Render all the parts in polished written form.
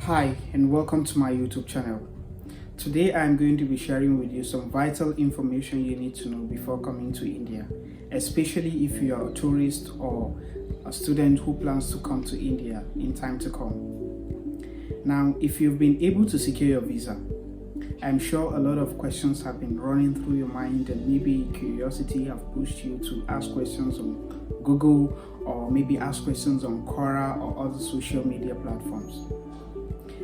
Hi and welcome to my YouTube channel. Today I am going to be sharing with you some vital information you need to know before coming to India, especially if you are a tourist or a student who plans to come to India in time to come. Now, if you've been able to secure your visa, I'm sure a lot of questions have been running through your mind, and maybe curiosity have pushed you to ask questions on Google or maybe ask questions on Quora or other social media platforms.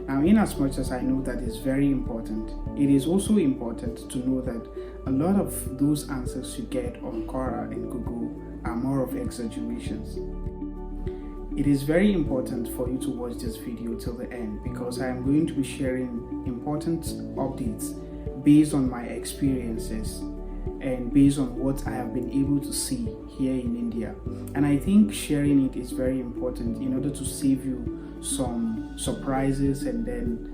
Now, in as much as I know that is very important, it is also important to know that a lot of those answers you get on Quora and Google are more of exaggerations. It is very important for you to watch this video till the end because I am going to be sharing important updates based on my experiences and based on what I have been able to see here in India. And I think sharing it is very important in order to save you some surprises and then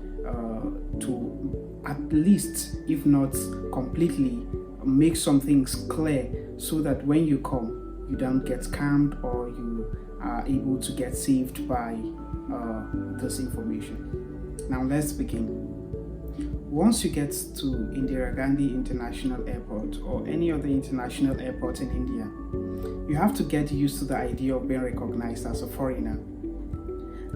to at least, if not completely, make some things clear so that when you come, you don't get scammed or you are able to get saved by this information. Now let's begin. Once you get to Indira Gandhi International Airport or any other international airport in India, you have to get used to the idea of being recognized as a foreigner.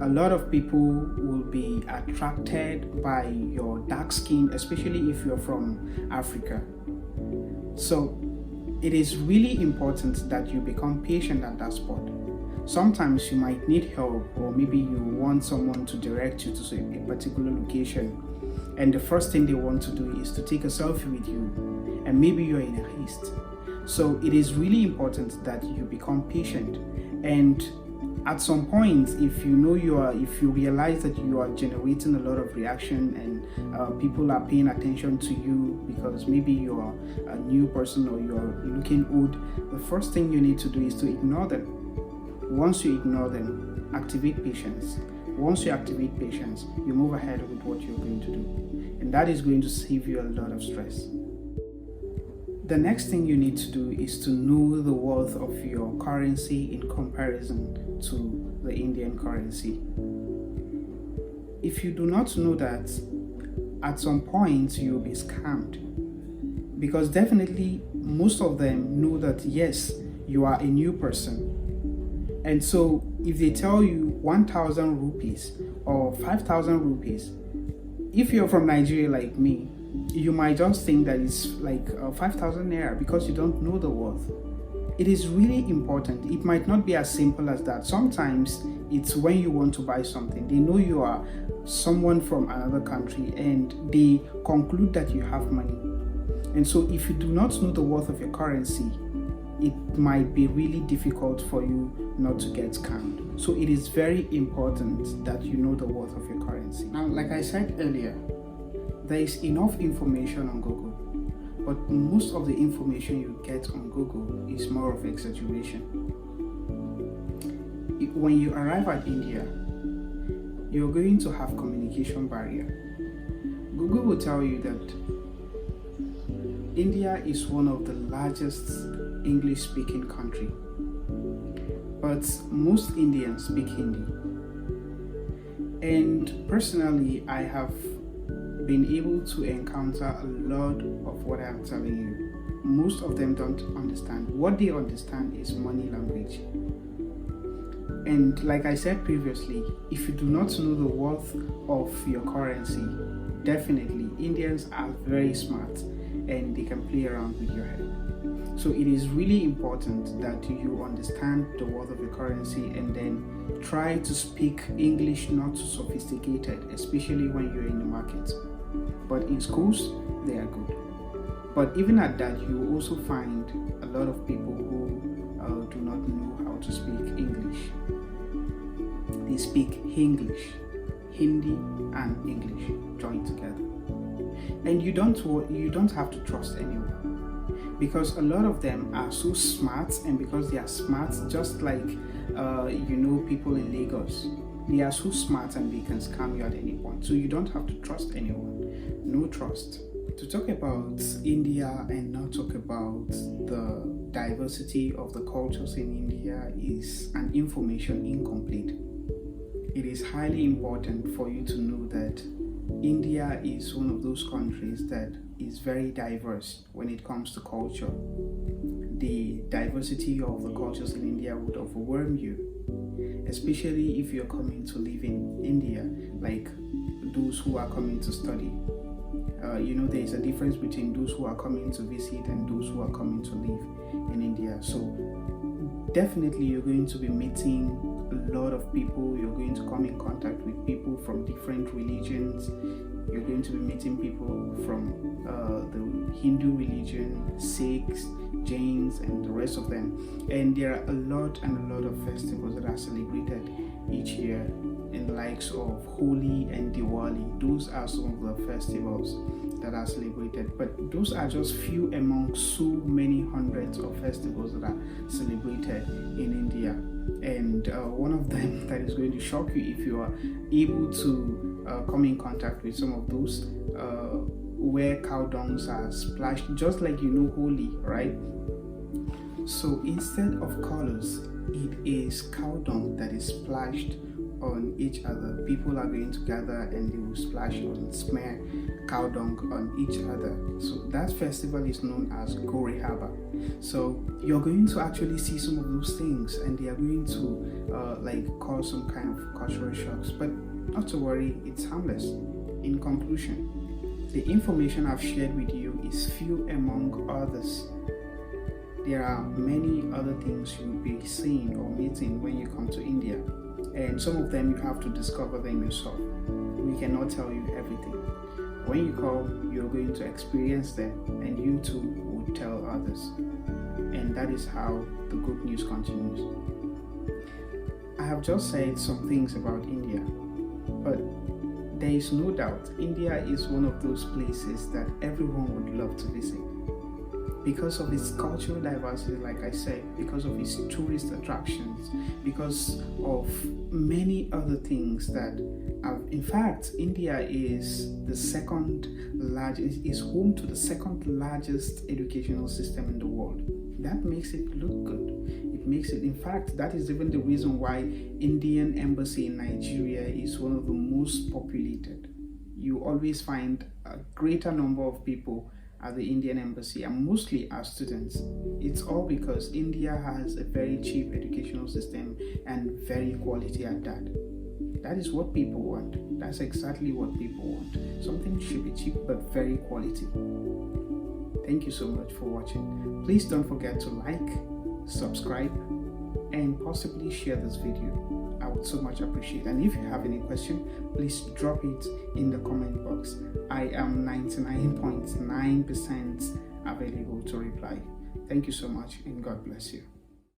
A lot of people will be attracted by your dark skin, especially if you're from Africa. So it is really important that you become patient at that spot. Sometimes you might need help, or maybe you want someone to direct you to a particular location, and the first thing they want to do is to take a selfie with you, and maybe you're in a haste. So it is really important that you become patient, and at some point, if you realize that you are generating a lot of reaction and people are paying attention to you because maybe you are a new person or you are looking old, the first thing you need to do is to ignore them. Once you ignore them, activate patience. Once you activate patience, you move ahead with what you're going to do, and that is going to save you a lot of stress. The next thing you need to do is to know the worth of your currency in comparison to the Indian currency. If you do not know that, at some point you'll be scammed, because definitely most of them know that yes, you are a new person. And so if they tell you 1,000 rupees or 5,000 rupees, if you're from Nigeria like me, you might just think that it's like 5,000 naira because you don't know the worth. It is really important. It might not be as simple as that. Sometimes it's when you want to buy something, they know you are someone from another country and they conclude that you have money. And so if you do not know the worth of your currency, it might be really difficult for you not to get scammed. So it is very important that you know the worth of your currency. Now, like I said earlier, there is enough information on Google, but most of the information you get on Google is more of exaggeration. When you arrive at India, you're going to have communication barrier. Google will tell you that India is one of the largest English-speaking country, but most Indians speak Hindi. And personally, I have been able to encounter a lot of what I'm telling you. Most of them don't understand. What they understand is money language. And like I said previously, if you do not know the worth of your currency, definitely Indians are very smart and they can play around with your head. So it is really important that you understand the worth of your currency and then try to speak English not too sophisticated, especially when you're in the market. But in schools, they are good. But even at that, you will also find a lot of people who do not know how to speak English. They speak Hinglish, Hindi and English joined together. And you don't have to trust anyone, because a lot of them are so smart, and because they are smart, just like people in Lagos, they are so smart and they can scam you at any point. So you don't have to trust anyone. No trust. To talk about India and not talk about the diversity of the cultures in India is an information incomplete. it is highly important for you to know that India is one of those countries that is very diverse when it comes to culture. The diversity of the cultures in India would overwhelm you, especially if you're coming to live in India, like those who are coming to study. There is a difference between those who are coming to visit and those who are coming to live in India. So definitely you're going to be meeting a lot of people. You're going to come in contact with people from different religions. You're going to be meeting people from the Hindu religion, Sikhs, Jains, and the rest of them. And there are a lot of festivals that are celebrated each year, in the likes of Holi and Diwali. Those are some of the festivals that are celebrated, but those are just few among so many hundreds of festivals that are celebrated in India. And one of them that is going to shock you if you are able to come in contact with some of those where cow dungs are splashed, just like Holi, right? So instead of colors, it is cow dung that is splashed on each other. People are going to gather and they will splash and smear cow dung on each other. So that festival is known as Gore Haba. So you're going to actually see some of those things, and they are going to cause some kind of cultural shocks, but not to worry, it's harmless. In conclusion, the information I've shared with you is few among others. There are many other things you'll be seeing or meeting when you come to India, and some of them you have to discover them yourself. We cannot tell you everything. When you come, you're going to experience them, and you too will tell others. And that is how the good news continues. I have just said some things about India, but there is no doubt India is one of those places that everyone would love to visit. Because of its cultural diversity, like I said, because of its tourist attractions, because of many other things that in fact, India is is home to the second largest educational system in the world. That makes it look good. It makes it, in fact, that is even the reason why Indian embassy in Nigeria is one of the most populated. You always find a greater number of people at the Indian embassy, and mostly as students. It's all because India has a very cheap educational system and very quality at that. That is what people want. That's exactly what people want. Something should be cheap but very quality. Thank you so much for watching. Please don't forget to like, subscribe, and possibly share this video. I would so much appreciate it. And if you have any question, please drop it in the comment box. I am 99.9% available to reply. Thank you so much, and God bless you.